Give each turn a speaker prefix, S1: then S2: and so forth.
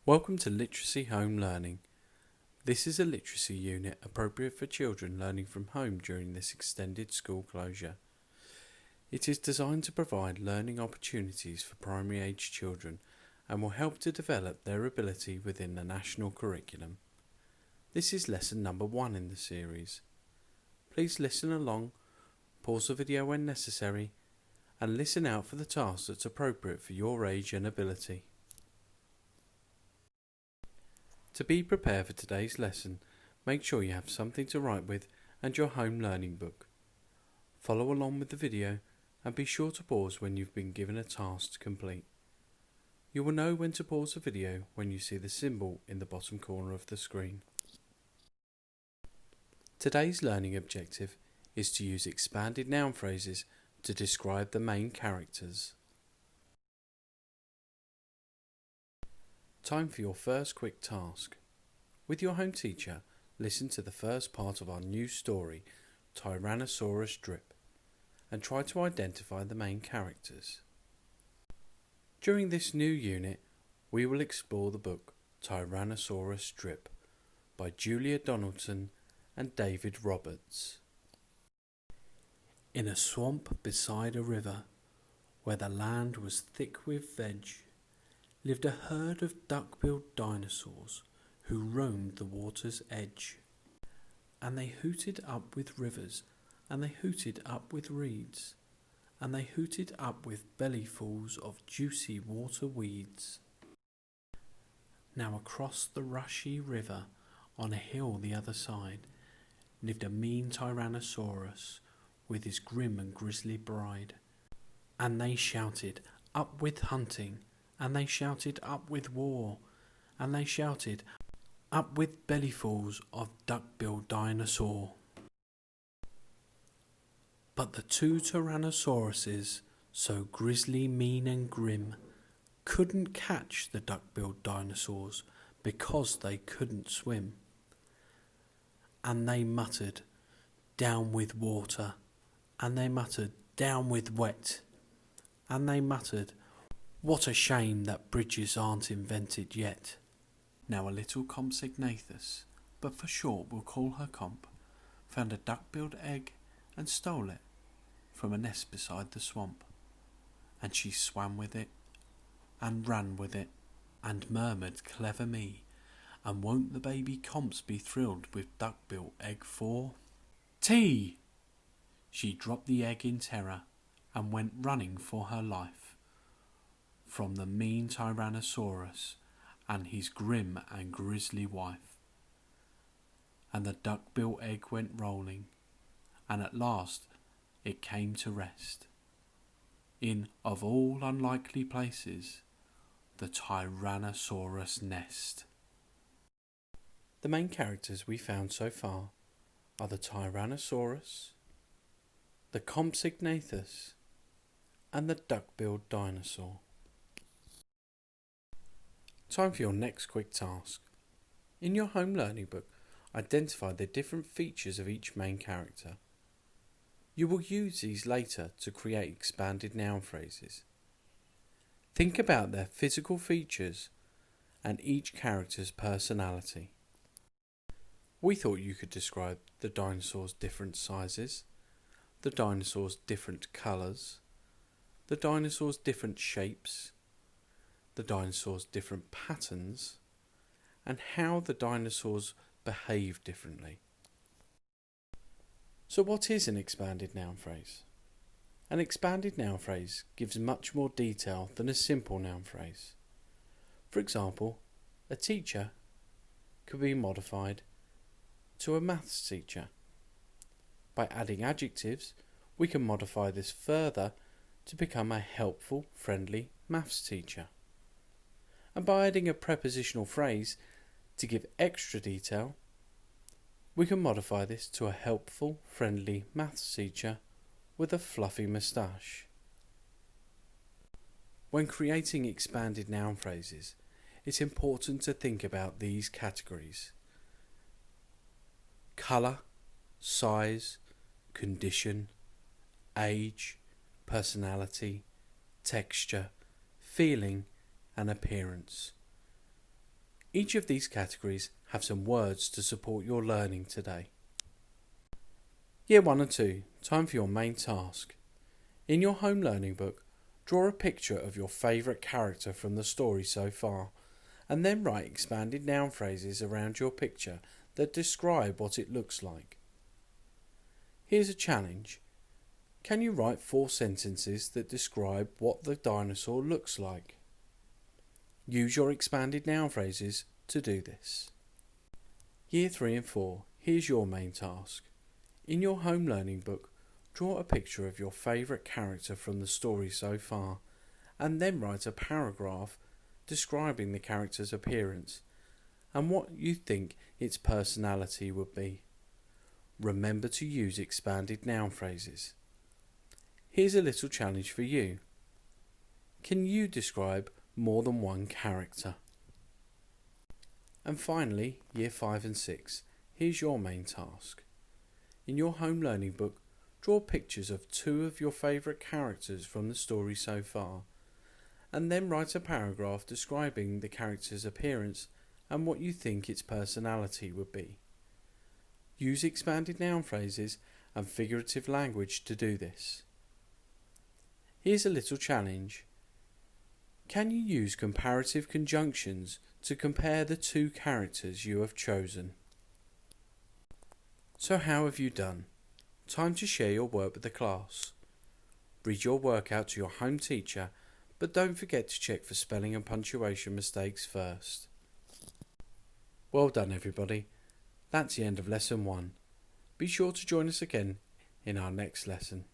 S1: Welcome to Literacy Home Learning. This is a literacy unit appropriate for children learning from home during this extended school closure. It is designed to provide learning opportunities for primary age children and will help to develop their ability within the national curriculum. This is lesson number 1 in the series. Please listen along, pause the video when necessary, and listen out for the task that's appropriate for your age and ability. To be prepared for today's lesson, make sure you have something to write with and your home learning book. Follow along with the video and be sure to pause when you've been given a task to complete. You will know when to pause the video when you see the symbol in the bottom corner of the screen. Today's learning objective is to use expanded noun phrases to describe the main characters. Time for your first quick task. With your home teacher, listen to the first part of our new story, Tyrannosaurus Drip, and try to identify the main characters. During this new unit, we will explore the book Tyrannosaurus Drip by Julia Donaldson and David Roberts. In a swamp beside a river, where the land was thick with veg, lived a herd of duck-billed dinosaurs who roamed the water's edge. And they hooted up with rivers, and they hooted up with reeds, and they hooted up with bellyfuls of juicy water weeds. Now across the rushy river, on a hill the other side, lived a mean Tyrannosaurus with his grim and grisly bride. And they shouted, "Up with hunting!" And they shouted, "Up with war!" And they shouted, "Up with bellyfuls of duck-billed dinosaur!" But the two Tyrannosauruses, so grisly, mean and grim, couldn't catch the duck-billed dinosaurs because they couldn't swim. And they muttered, "Down with water!" And they muttered, "Down with wet!" And they muttered, "What a shame that bridges aren't invented yet." Now a little Compsognathus, but for short we'll call her Comp, found a duck-billed egg and stole it from a nest beside the swamp. And she swam with it, and ran with it, and murmured, "Clever me, and won't the baby Comps be thrilled with duck-billed egg for tea?" She dropped the egg in terror, and went running for her life from the mean Tyrannosaurus and his grim and grisly wife. And the duck-billed egg went rolling, and at last it came to rest in, of all unlikely places, the Tyrannosaurus nest. The main characters we found so far are the Tyrannosaurus, the Compsognathus, and the duck-billed dinosaur. Time for your next quick task. In your home learning book, identify the different features of each main character. You will use these later to create expanded noun phrases. Think about their physical features and each character's personality. We thought you could describe the dinosaurs' different sizes, the dinosaurs' different colours, the dinosaurs' different shapes, the dinosaurs' different patterns, and how the dinosaurs behave differently. So what is an expanded noun phrase? An expanded noun phrase gives much more detail than a simple noun phrase. For example, a teacher could be modified to a maths teacher. By adding adjectives, we can modify this further to become a helpful, friendly maths teacher. And by adding a prepositional phrase to give extra detail, we can modify this to a helpful, friendly maths teacher with a fluffy moustache. When creating expanded noun phrases, it's important to think about these categories: colour, size, condition, age, personality, texture, feeling, and appearance. Each of these categories have some words to support your learning today. Year 1 and 2, time for your main task. In your home learning book, draw a picture of your favourite character from the story so far, and then write expanded noun phrases around your picture that describe what it looks like. Here's a challenge. Can you write 4 sentences that describe what the dinosaur looks like? Use your expanded noun phrases to do this. Year 3 and 4, here's your main task. In your home learning book, draw a picture of your favourite character from the story so far, and then write a paragraph describing the character's appearance and what you think its personality would be. Remember to use expanded noun phrases. Here's a little challenge for you. Can you describe more than one character? And finally, Year 5 and 6, here's your main task. In your home learning book, draw pictures of 2 of your favourite characters from the story so far, and then write a paragraph describing the character's appearance and what you think its personality would be. Use expanded noun phrases and figurative language to do this. Here's a little challenge. Can you use comparative conjunctions to compare the 2 characters you have chosen? So how have you done? Time to share your work with the class. Read your work out to your home teacher, but don't forget to check for spelling and punctuation mistakes first. Well done everybody. That's the end of lesson 1. Be sure to join us again in our next lesson.